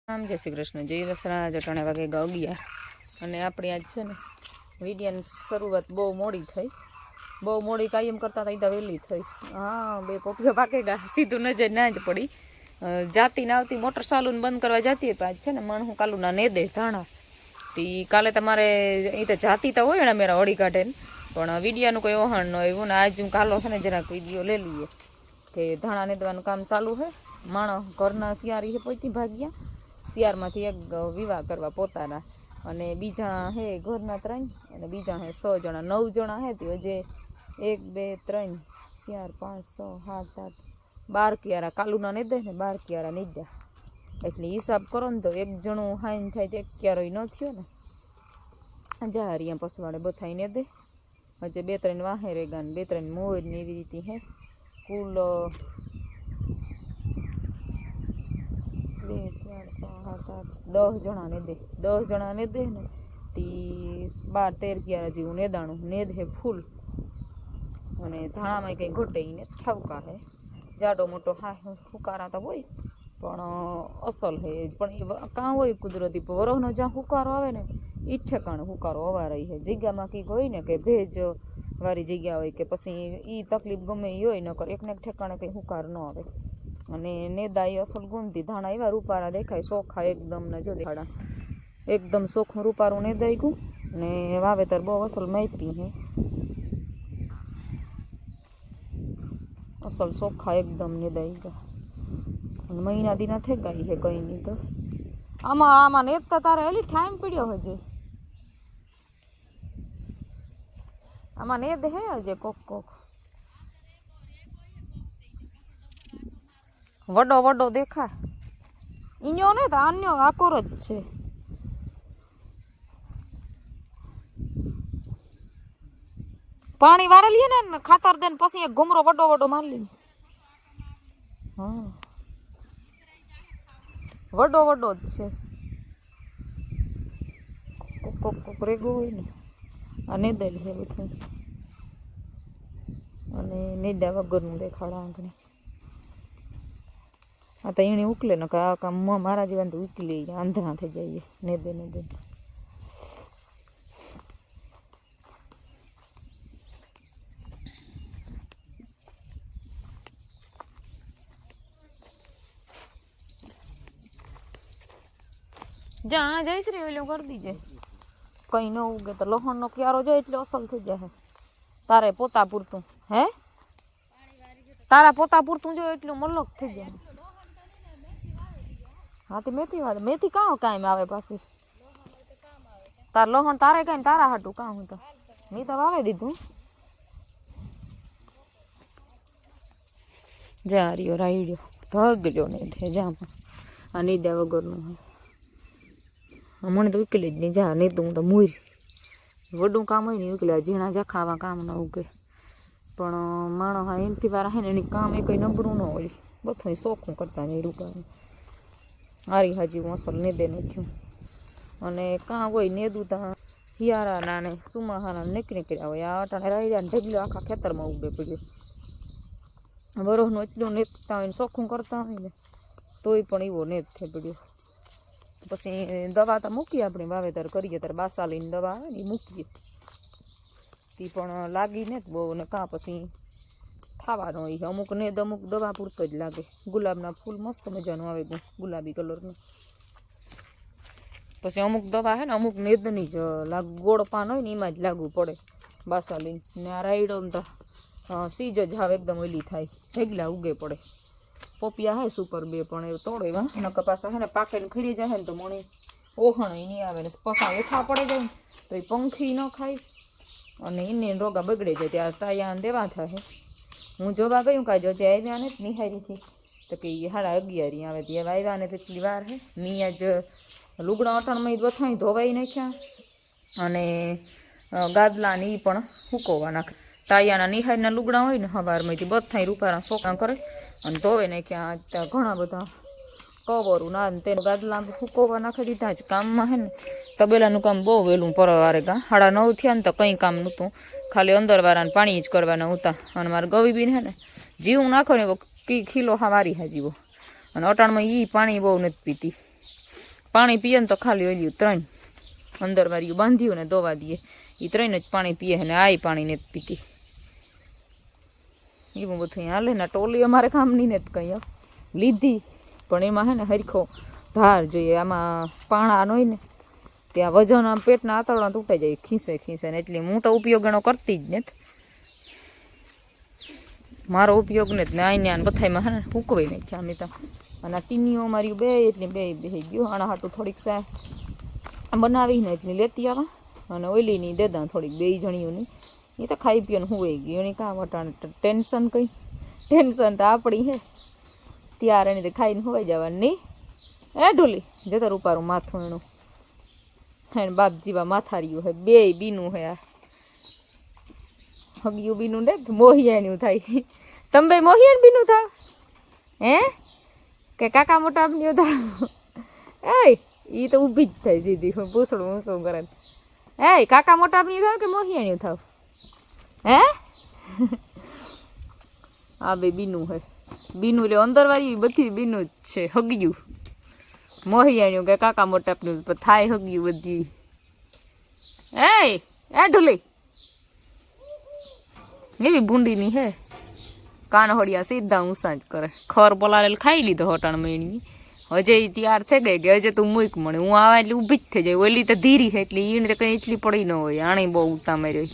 આમ જય શ્રી કૃષ્ણ જય દસરા જટાણા વાગે 11 અને આપણી આજ છે ને વિડિયાની શરૂઆત બહુ મોડી થઈ, બહુ મોડી કાયમ કરતા હતા વહેલી થઈ. હા, બે પોપિયો પાકે ગયા, સીધું નજર ના જ પડી. જાતી ના આવતી મોટર ચાલુ બંધ કરવા જતી હોય, આજ છે ને મણ હું કાલું ના ને દે ધાણા તી કાલે તમારે એ તો જાતી તો હોય ને મેરા વળી કાઢે ને, પણ વિડિયાનું કોઈ ઓહણ ન આવ્યું ને આજ હું કાલો છે ને જરાક વિડીયો લઈ લઈએ કે ધાણા નેદવાનું કામ ચાલુ છે. માણસ ઘરના શિયારી છે પોઈતી ભાગ્યા શિયારમાંથી એક વિવાહ કરવા પોતાના, અને બીજા હે ઘરના 3 અને બીજા હે 6 જણા 9 જણા હે તે હજે 1 2 3 4 5 6 7 8 12 ક્યારા કાલુના ને દે ને 12 ક્યારા નીદ્યા, એટલે હિસાબ કરો ને તો એક જણું હાઈન થાય તો 1 ક્યારો ન થયો ને. જાહરિયા પસવાડે બથાઈને દે હજે 2 3 વાહે રેગા ને 2 3 મોર ને એવી રીતે હે. કુલ 2 4 6 7 8 10 જણા ને દે, 10 જણા ને દે ને તી 12 13 ક્યારા જેવું નેદાણું નેદ હે ફૂલ. અને ધાણામાં કંઈ ઘટે ને ઠાવકા હે, જાડો મોટો હા હુકારા તો હોય પણ અસલ હે. પણ એ કાં હોય કુદરતી વરસનો જ્યાં હુકારો આવે ને એ ઠેકાણે હુકારો અવારાય છે. જગ્યામાં કંઈક હોય ને કે ભેજ વાળી જગ્યા હોય કે પછી એ તકલીફ ગમે એ હોય, નકર એકને એક ઠેકાણે કંઈ હુકાર ન આવે. અને નેદાઈ અસલ ગુંદી ધાણા એવા રૂપારા દેખાય, ચોખા એકદમ ને જો દેખાડા એકદમ ચોખ્ખું રૂપારું નેદાઈ ગયું ને વાવેતર બહુ અસલ માપી હે, અસલ ચોખ્ખા એકદમ નેદાઈ ગયા. અને મહિના દીના થઈ ગઈ છે કંઈ નહીં તો આમાં નેદતા તારે હલી ટાઈમ પડ્યો હજે, આમાં નેદ હે હજે કોક વડો દેખાય ઈન્યો ને તો આન્યો આકોર જ છે. પાણી વારે લઈએ ને ખાતર દે ને પછી એક ઘુમરો વડો મારી લઈએ. હા, વડો જ છે. કોક રેગો હોય ને આ નેદેલ છે બધું, અને નેદા વગરનું દેખાડા આંગણે. આ તો એને ઉકલે ને આ કામ મારા જીવન તો ઉકલી આંધણા થઈ જાય નેદે. જ્યાં જઈશ રે ઓલું કરી દીજે, કંઈ ન ઉગે તો લહણનો ક્યારો જાય એટલે અસલ થઈ જાય. તારે પોતા પૂરતું હે, તારા પોતા પૂરતું જો એટલું મલક થઈ જાય. હા તે મેથી કામ આવે પાછી, તાર લહણ તારે કઈ તારા હાટું કામ હું તો મેં તો વાવે દીધું. જા રહ્યો રાયડ્યો ભગલ્યો નહીં થે જામાં આ નીદા વગરનું મને તો ઉકેલી જ નહીં. જા નહીં તો હું તો મૂર વડું કામ હોય ને ઉકેલા ઝીણા જા ખાવા કામ ન ઉગે, પણ માણસ હા એમથી વાળા હે ને એની કામ એ કંઈ નબળું ન હોય, બધું શોખું કરતા નહીં રૂકાનું. હારી હાજી હું અસલ નેદે નાખ્યું. અને કાં હોય નેદું ત્યાં હિયારાના ને સુમાહાના નીકળ્યા હોય. આ અટાણે રાયડા ને ઢગલો આખા ખેતરમાં ઉગે પડ્યો. વરસનું એટલું નેદતા હોય ને શોખું કરતા હોય ને તોય પણ એવો નેદ થઈ પડ્યો. પછી દવા તો મૂકીએ આપણે વાવેતર કરીએ ત્યારે બાસાલીની દવા આવે ને એ મૂકીએ, તે પણ લાગી ને બહુ ને કાં પછી ખાવાનો હોય. અમુક નેદ અમુક દવા પૂરતો જ લાગે. ગુલાબના ફૂલ મસ્ત મજાનું આવે ગુલાબી કલરનું. પછી અમુક દવા હે ને અમુક નેદની જ ગોળ પાન હોય ને એમાં જ લાગવું પડે બાસાલીન. ને આ રાયડો ને તો સીજ જ હાવ એકદમ ઓલી થાય, ઢેગલા ઉગે પડે. પોપિયા હે સુપર 2 પણ એ તોડે એના કપાસા હે ને પાકે ને ખરી જાય ને તો મણી ઓહણ નહીં આવે ને પસા ઓછા પડે જાય ને તો એ પંખી ન ખાય અને એને રોગા બગડે જાય. ત્યારે તાયા દેવા થાય. હું જોવા ગયું કાજો જે આવ્યા ને નિહારીથી તો કે 11:30 આવે ત્યાં આવ્યા ને તેટલી વાર હે. મી જ લુગડા અટાણમાં બથાઈ ધોવાઈ નાખ્યા અને ગાદલા ને એ પણ હુકોવા નાખે. તાયાના નિહારીના લુગડા હોય ને સવારમાંથી બથાઈ રૂપારા સોકરા કરે અને ધોવે નાખ્યા. ત્યાં ઘણા બધા કવરું ના તેને ગાદલા હુકોવા નાખી દીધા જ. કામમાં હે ને તબેલાનું કામ બહુ વહેલું પરવારે ગા 9:30 થયા ને તો કંઈ કામ નહોતું, ખાલી અંદરવાળાને પાણી જ કરવાના હતા. અને મારે ગવીબીન હે ને જીવું નાખો ને એવો ખીલો હા વારી હા જીવો, અને અટાણમાં એ પાણી બહુ નથી પીતી. પાણી પીએ ને તો ખાલી ઓલ્યું 3 અંદર વાર્યું બાંધ્યું ને દોવા દઈએ, એ 3 જ પાણી પીએ ને આ પાણી નથી પીતી. એવું બધું હાલે ને. ટોલી અમારે કામની ને જ કંઈ લીધી, પણ એમાં હે ને હરખો ધાર જોઈએ. આમાં પાણા હોય ને ત્યાં વજન આમ પેટના આતરડા તૂટાઈ જાય, ખીસે ને. એટલે હું તો ઉપયોગ એનો કરતી જ નથી, મારો ઉપયોગ ને જ ને. આઈને બથાઈમાં હે ને હુકવાઈ નાખ્યા અમે તો. અને ટીનીઓ મારી બે એટલી બે ગયો. આના હાટું થોડીક સા બનાવીને એટલી લેતી આવા અને ઓઈલીની દેદા થોડીક 2 જણીઓની. એ તો ખાઈ પીને હુંઈ ગઈ. એની કાં વટાણ ટેન્શન કંઈ, ટેન્શન તો આપણી હે. ત્યારે એની તો ખાઈને હોવાઈ જવાની નહીં. એ ઢોલી જતા રૂપારું માથું એનું હે બાપ જીવા માથાર્યું હે. 2 બીનું હે. આ હગિયું બીનું ને મોહિયાણ્યું થાય. તમે બે મોહિયાણ બીનું થાવ હે કે કાકા મોટા આપની થાવ? એ ઈ તો ઊભી જ થાય સીધી, પૂછડું ઊંચું કરે. એ કાકા મોટા આપની થાવ કે મોહિયાણ્યું થાવ હે? આ બે બીનું હે. બીનું લે અંદર વાળી બધી બીનું જ છે. હગિયું મોહિયાણ્યું કે કાકા મોટા આપનું થાય હગિયું બધી. એ ઢોલી એવી બુંડીની હે. કાનહોડિયા સીધા ઊંસા જ કરે. ખર પલાળેલ ખાઈ લીધો હોટાણ મેણી. હજે તૈયાર થઈ ગઈ કે હજે તું મૂક મને. હું આવા એટલે ઊભી જ થઈ જાય. ઓલી તો ધીરી છે એટલે ઈને કંઈ એટલી પડી ન હોય. આણે બહુ ઉતામેર હોય.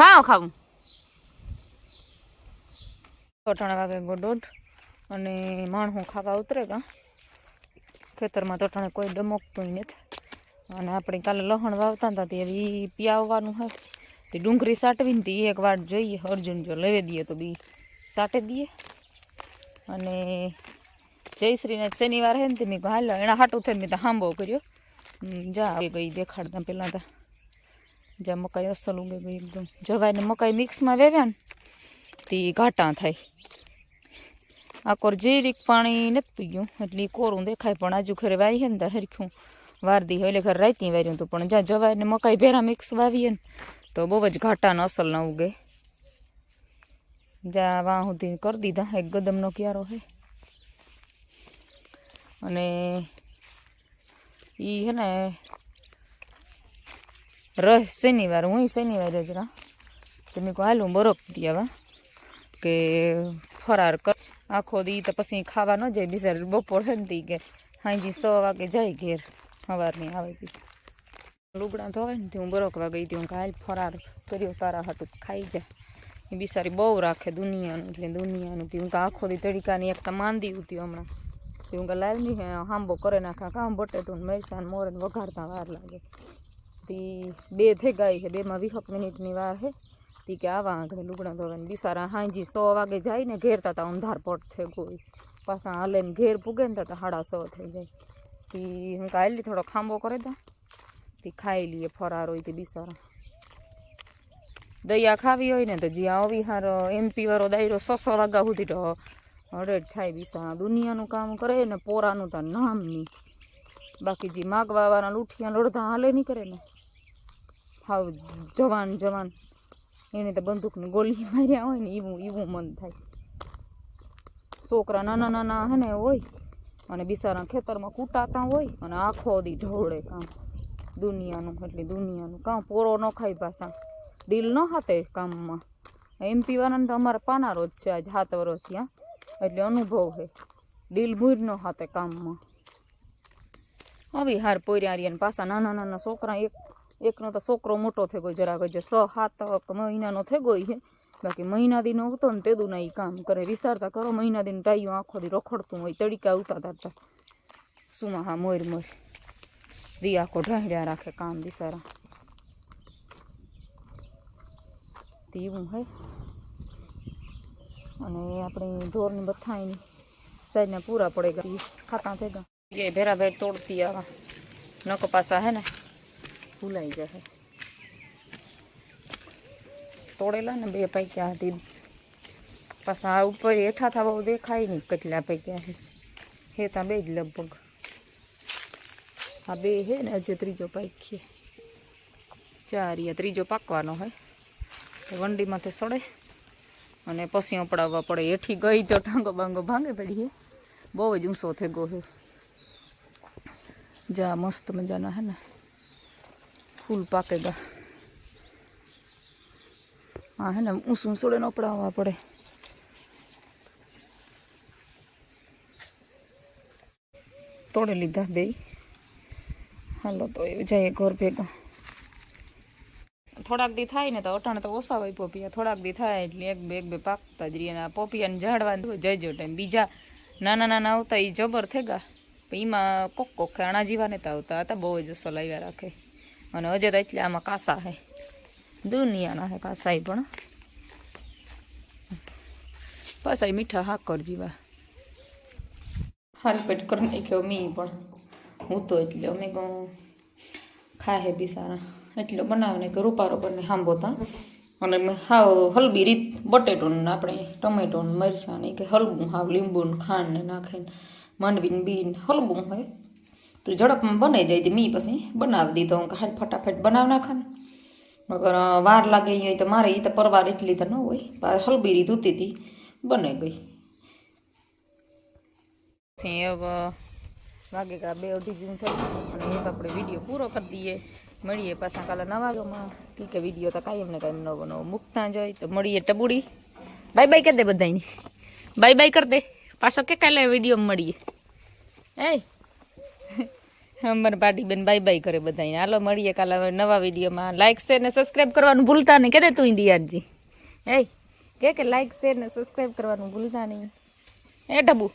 કાં ખાવું? અટાણા વાગે 1:30 અને માણસું ખાવા ઉતરે કાં ખેતરમાં. તો અટાણે કોઈ ડમકતું નથી. અને આપણે કાલે લહણ વાવતા હતા ત્યારે પિયાવવાનું હોય તે ડુંગળી સાટવીને તે એક વાટ જોઈએ. અર્જુન જો લેવી દઈએ તો બી સાટે દઈએ. અને જયશ્રીને શનિવાર હે ને તે મેં હાલ એના હાટું થઈને મેં તો હાંબો કર્યો. જા ગઈ દેખાડતા પહેલાં તો જ્યાં મકાઈ અસલ ઉગે ગઈ એકદમ. જવાઈને મકાઈ મિક્સમાં વેવ્યા ને તે ઘાટા થાય. આ કોર જીરીક પાણી નથી પી ગયું એટલે કોરું દેખાય. પણ આજુ ખરે વાઈ હે ને તાર હરખું વારદી હોય એટલે ખરે રાતી વાર્યું હતું. પણ જ્યાં જવાઈને મકાઈ ભેરા મિક્સ વાવીએ ને તો બહુ જ ઘાટા ને અસલ ના ઉગે. જ્યાં વાં સુધી કરી દીધા. એક ગદમનો ક્યારો હે. અને એ હે ને શનિવાર હું શનિવારે જ તમે કહો હાલું બરફ દીવા કે ફરાર કર આખો દી. તો પછી ખાવા ન જાય બિચારી. બપોર હે ને કે હાંજી 6 વાગે જાય ઘેર. સવારની આવે તી લુગડા ધોવાય ને હું બરોકવા ગઈ હતી. હું હાલ ફરાર કર્યો તારા હાટું ખાઈ જાય. એ બિચારી બહુ રાખે દુનિયાનું. એટલે દુનિયાનું હું આખો દી તડીકાની એક તો માંદી હતી હમણાં. હું લાવી ને હાંબો કરે નાખા કામ બટેટું મરસાં મોરે વઘારતા વાર લાગે. તી 2 થઈ ગઈ છે. 2માં 20 મિનિટની વાર છે. તી કે આવા આગળ લુગડા ધોવાને બિચારા હાંજી 6 વાગે જાય ને ઘેરતા તા અંધાર પટ થઈ ગઈ. પાછા હાલે ને ઘેર પૂગે ને તો 6:30 થઈ જાય. તી હું કાલી થોડો ખાંબો કરે તા તી ખાઈ લઈએ. ફરાર હોય તે બિચારા દયા ખાવી હોય ને તો જ્યાં આવી હારો MP વાળો દાયરો 6 વાગ્યા સુધી તો હડેડ થાય. બિચારા દુનિયાનું કામ કરે ને પોરાનું તો નામ નહીં. બાકી જે માગવાવાળા લૂઠિયા લડતા હાલે નહીં કરે ને હાવ જવાન એને તો બંદૂકની ગોલી માર્યા હોય ને એવું મન થાય. છોકરા નાના હે ને હોય અને બિચારા ખેતરમાં કૂટાતા હોય અને આખો દી ઢોળે કામ દુનિયાનું. એટલે દુનિયાનું કામ પોરો ન ખાઈ પાછા ડીલ ન હાથે કામમાં. MP વાળાને તો અમારા પાનારો જ છે આજ 7 વર્ષથી. હા એટલે અનુભવ છે. ડીલ ભૂર ન હાથે કામમાં. આવી હાર પોર્યા પાછા નાના છોકરા. એકનો તો છોકરો મોટો થઈ ગયો જરાક જ 6-7 મહિનાનો થઈ ગયો છે. બાકી મહિના દીનો ઉગતો ને તેદું ના એ કામ કરે. વિચારતા કરો મહિના દીને ટાઈઓ આખો દી રખડતું હોય. તડીકા ઉતારતા સુમાં હા મોર દી આખો ઢાંડ્યા રાખે કામ બિચારા. એવું હે. અને આપણે ઢોરની બથાઈની સાઈડના પૂરા પડે ગયા ખાતા થઈ ગયા. એ ભેરા ભેર તોડતી આવા નકો પાછા હે ને ભૂલાઈ જાય. તોડેલા ને 2 પૈક્યા હતી પાછા આ ઉપર હેઠા થવા બહુ દેખાય નહીં કેટલા પૈક્યા છે. હેતા 2 જ લગભગ. આ 2 છે ને હજુ 3જો પાક્યે 4 ત્રીજો પાકવાનો હોય. વંડીમાંથી સડે અને પછી અપડાવવા પડે. હેઠી ગઈ તો ટાંગો બાંગો ભાંગે પડી. બહુ જ ઊંચો થઈ ગયો છે. જા મસ્ત મજાના હે ને ફૂલ પાકેગા. હા હે ને ઊંસું સોડે નપડાવવા પડે. તોડી લીધા બે. હાલો તો એ જાય ઘર ભેગા. થોડાક દી થાય ને તો અટાણે તો ઓછા હોય પોપિયા. થોડાક દી થાય એટલે એક બે પાકતા જ રહીએ. પોપિયાને ઝાડવા જઈજો ટાઈમ. બીજા નાના નાના આવતા એ જબર થઈ ગયા. એમાં કોક ખાણા જીવા નતા આવતા હતા. બહુ જ અસલ આવ્યા રાખે. અને હજે તો એટલે આમાં કાસા હે. દુનિયાના હે કાસાઈ પણ. પાછા મીઠા હાકર જીવા. હારી પેટ કરી નાખ્યો મી પણ. હું તો એટલે અમે કહું ખાહે બિસારા. એટલે બનાવીને કે રૂપારો બંને સાંભોતા. અને મેં હાવ હલબી રીત બટેટોને આપણે ટમેટો ને મરચાં ને કે હલબું હાવ લીંબુ ને ખાંડ ને નાખીને માંડવીને બીન હલબું હોય તો ઝડપમાં બનાવી જાય. તો મી પછી બનાવી દીધો હું હાલ ફટાફટ બનાવી નાખાને. મગર વાર લાગે હોય તો મારે એ તો પરવાર એટલી તો ન હોય. હલબી રીત ઉતી હતી બને ગઈ. વાગે કા 2:30 જેવું થઈ અને એક આપણે વિડીયો પૂરો કરી દઈએ. મળીએ પાછા કાલે નવા વિડીયોમાં. કે વિડીયો તો કાયમ ને કાયમ નવો નવો મૂકતા જ હોય. તો મળીએ ટબુડી. બાય બાય કરી દે બધાની. બાય બાય કરી દે. પાછો કે કાલે વિડીયોમાં મળીએ. અમારા પાટીબેન બાય બાય કરે બધાને. હાલો મળીએ કાલે નવા વિડીયોમાં. લાઈક શેર ને સબસ્ક્રાઈબ કરવાનું ભૂલતા નહીં. કે દે તું ઇન્ડિયાજી. કે લાઈક શેર ને સબસ્ક્રાઈબ કરવાનું ભૂલતા નહીં. ટબુ